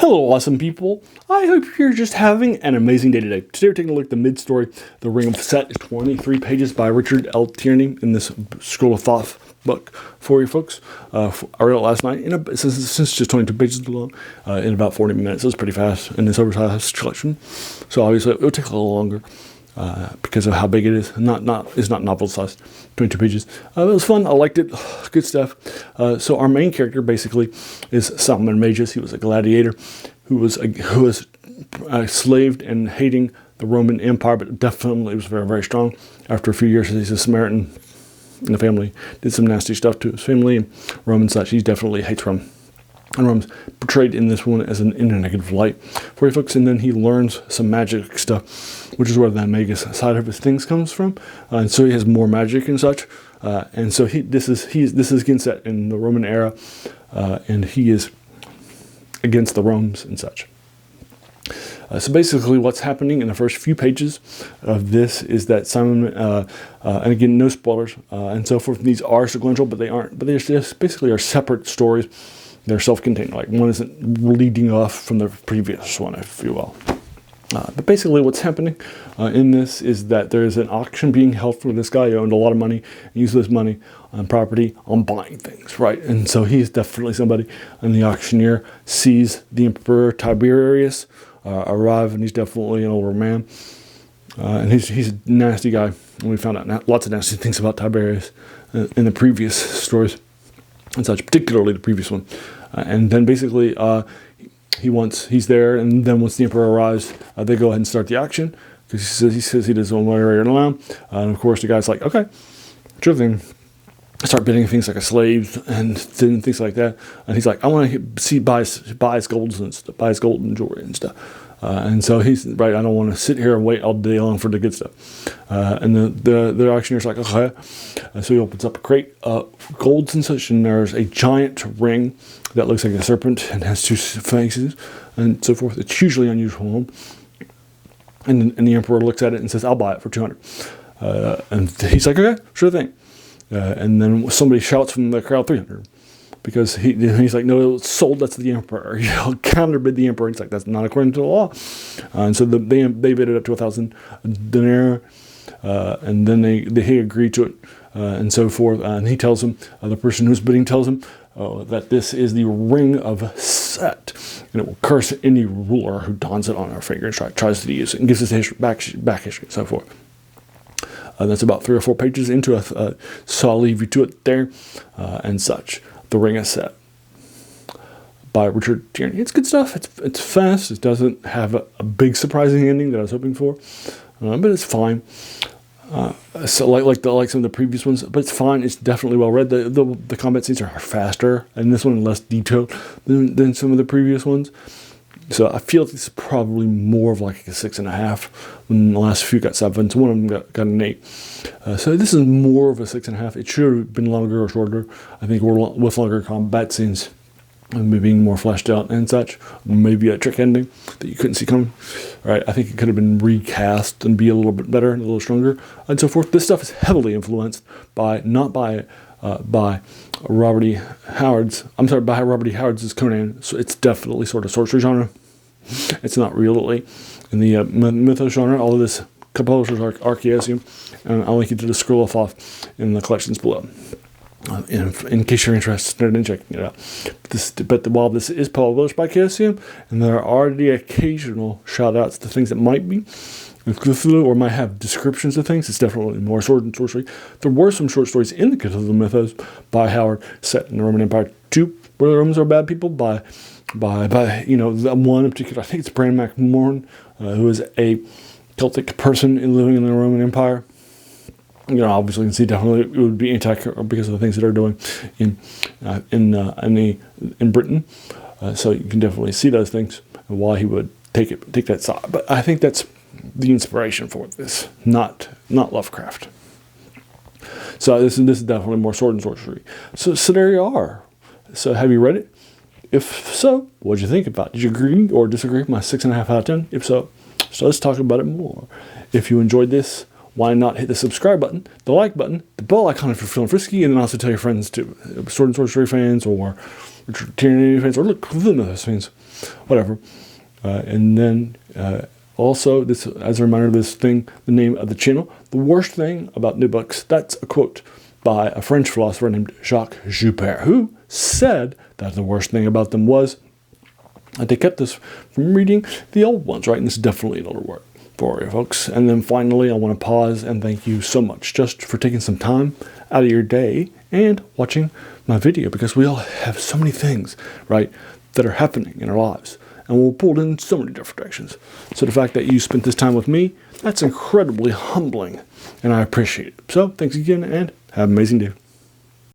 Hello, awesome people. I hope you're just having an amazing day today. Today we're taking a look at the mid-story, The Ring of Set. It's 23 pages by Richard Tierney in this Scroll of Thoth book for you folks. I read it last night. Since just 22 pages long, in about 40 minutes. It was pretty fast in this oversized collection. So obviously it'll take a little longer because of how big it is. It's not novel sized, 22 pages. It was fun. I liked it. Good stuff. So our main character basically is Salomon Magus. He was a gladiator who was slaved and hating the Roman Empire, but definitely was very, very strong. After a few years, he's a Samaritan, and the family did some nasty stuff to his family and Rome and such. He definitely hates Rome. And Rome's portrayed in this one as in a negative light for you folks. And then he learns some magic stuff, which is where the Magus side of his things comes from. And so he has more magic and such. And so this is again set in the Roman era, and he is against the Romans and such. So basically what's happening in the first few pages of this is that Simon, and again, no spoilers, and so forth, these are sequential, but they aren't. But they just basically are separate stories. They're self-contained. Like one isn't leading off from the previous one, if you will. But basically what's happening in this is that there is an auction being held for this guy who owned a lot of money and used this money on property on buying things, right? And so he's definitely somebody, and the auctioneer sees the Emperor Tiberius arrive, and he's definitely an older man. And he's a nasty guy. And we found out lots of nasty things about Tiberius in the previous stories and such, particularly the previous one. And then basically he's there, and then once the Emperor arrives, they go ahead and start the auction, because he says he doesn't want to wear it alone. And of course the guy's like, okay, sure thing. Start bidding things like a slave and things like that. And he's like, I want to buy his gold and stuff, buy his gold and jewelry and stuff. And so he's right. I don't want to sit here and wait all day long for the good stuff. And the auctioneer's like, okay. So he opens up a crate of golds and such, and there's a giant ring that looks like a serpent and has two faces and so forth. It's hugely unusual. And the emperor looks at it and says, I'll buy it for 200. And he's like, okay, sure thing. And then somebody shouts from the crowd, 300. Because he's like, no, it's sold, that's the emperor. Counterbid the emperor. He's like, that's not according to the law. And so they bid it up to 1,000 denarii. And then he agreed to it, and so forth. And he tells him, the person who's bidding tells him, that this is the ring of Set, and it will curse any ruler who dons it on our finger and tries to use it, and gives us back history, and so forth. That's about 3 or 4 pages into it, so I'll leave you to it there, and such. The Ring of Set by Richard Tierney. It's good stuff. It's fast. It doesn't have a big surprising ending that I was hoping for, but it's fine. So like some of the previous ones, but it's fine. It's definitely well read. The combat scenes are faster, and this one less detailed than some of the previous ones. So I feel this is probably more of like a 6.5. When the last few got 7, so one of them got an 8. So this is more of a 6.5. It should have been longer or shorter. I think with longer combat scenes, and maybe being more fleshed out and such. Maybe a trick ending that you couldn't see coming. Right? I think it could have been recast and be a little bit better and a little stronger and so forth. This stuff is heavily influenced by Robert E. Howard's Conan. So it's definitely sort of sorcery genre. It's not really in the mythos genre. All of this publishers are Chaosiam, and I'll link you to the Scroll of Thoth in the collections below, in case you're interested in checking it out. But while this is published by Chaosiam, and there are the occasional shout-outs to things that might be Cthulhu or might have descriptions of things, it's definitely more Sword and Sorcery. There were some short stories in the Cthulhu Mythos by Howard set in the Roman Empire too, where the Romans are bad people by the one in particular. I think it's Bran MacMorn, who is a Celtic person living in the Roman Empire. Obviously you can see definitely it would be anti because of the things that are doing in Britain. So you can definitely see those things and why he would take that side. But I think that's the inspiration for this, not Lovecraft. So this is definitely more Sword and Sorcery. So there you are. So have you read it? If so, what did you think about it? Did you agree or disagree with my 6.5 out of 10? If so let's talk about it more. If you enjoyed this, why not hit the subscribe button, the like button, the bell icon if you're feeling frisky, and then also tell your friends too, Sword and Sorcery fans or Richard Tierney fans, or look, Cthulhu Mythos fans, whatever. And then also, this as a reminder, this thing, the name of the channel, the worst thing about new books, that's a quote by a French philosopher named Jacques Joubert, who said that the worst thing about them was that they kept us from reading the old ones, right? And this is definitely an older work for you folks. And then finally, I want to pause and thank you so much just for taking some time out of your day and watching my video, because we all have so many things, right, that are happening in our lives. And we're pulled in so many different directions. So the fact that you spent this time with me, that's incredibly humbling, and I appreciate it. So thanks again, and have an amazing day.